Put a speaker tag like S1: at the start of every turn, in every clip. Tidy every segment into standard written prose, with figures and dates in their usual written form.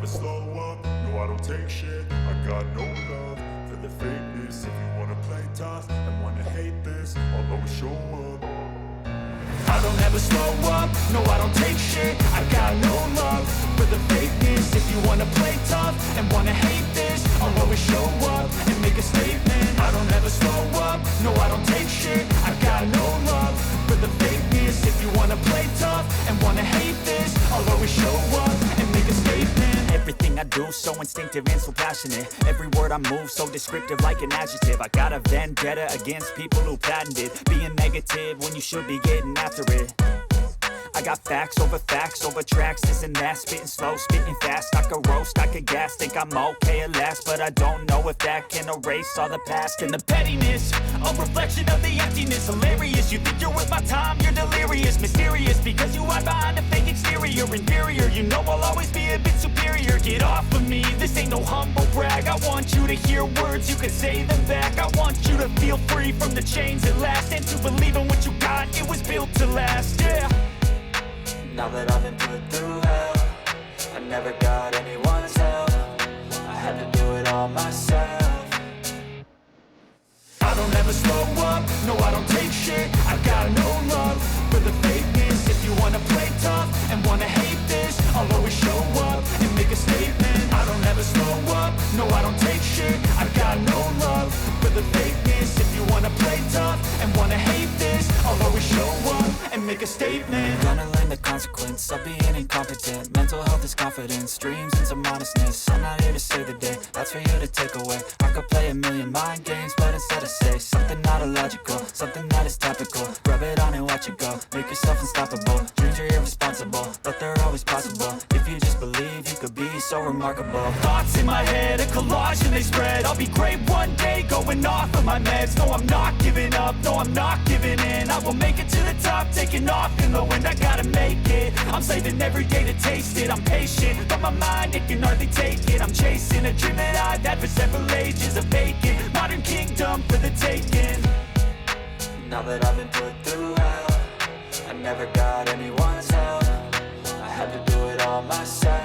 S1: slow up, no I don't take shit. I got no love for the fakeness. If you wanna play tough and wanna hate this, I'll always show up. I don't ever slow up, no I don't take shit. I got no love for the fakeness. If you wanna play tough and wanna hate this, I'll always show up and make a statement. I don't ever slow up, no I don't take shit. I got no love for the fakeness. If you wanna play tough and wanna hate this, I'll always show up and make a statement.
S2: Everything I do so instinctive and so passionate. Every word I move so descriptive like an adjective. I got a vendetta against people who patented being negative when you should be getting after it. I got facts over tracks, this and that. Spitting slow, spitting fast, I could roast, I could gas. Think I'm okay at last, but I don't know if that can erase all the past. And the pettiness, a reflection of the emptiness. Hilarious, you think you're worth my time, you're delirious. Mysterious, because you hide behind a fake exterior. Inferior, you know I'll always be a bit superior. Get off of me, this ain't no humble brag. I want you to hear words, you can say them back. I want you to feel free from the chains at last, and to believe in what you got, it was built to last, yeah.
S3: Now that I've been put through hell, I never got anyone's help. I had to do it all myself.
S1: I don't ever slow up, no I don't take shit. I got no love for the fakeness. If you wanna play tough and wanna hate this, I'll always show up and make a statement. I don't ever slow up, no I don't take shit. I got no love for the fakeness. If you wanna play tough and wanna hate this, I'll always show up and make a statement.
S3: Gonna learn the consequence of being incompetent. Mental health is confidence, dreams and some honestness. I'm not here to save the day, that's for you to take away. I could play a million mind games, but instead I say something not illogical, something that is topical. Rub it on and watch it go, make yourself unstoppable. Dreams are irresponsible, but they're always possible. If you just believe, you could be so remarkable.
S2: Thoughts in my head, a collage and they spread. I'll be great one day, going off of my meds. No, I'm not giving up, no, I'm not giving in. I will make it to the top, taking off in the wind. I gotta make it, I'm saving every day to taste it. I'm patient, but my mind, it can hardly take it. I'm chasing a dream that I've had for several ages. A vacant, modern kingdom for the taking.
S3: Now that I've been put through hell, I never got anyone's help. I had to do it all myself.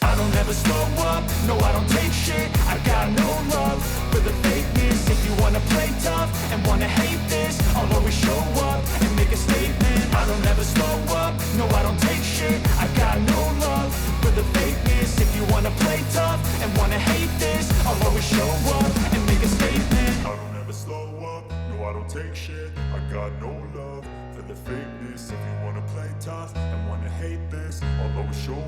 S1: I don't ever slow up, no I don't take shit. I got no love for the fakeness. If you wanna play tough and wanna hate this, I'll always show up and make a statement. I don't ever slow up, no I don't take shit. I got no love for the fakeness. If you wanna play tough and wanna hate this, I'll always show up and make a statement. I don't ever slow up, no I don't take shit. I got no love for the fakeness. If you wanna play tough and wanna hate this, I'll always show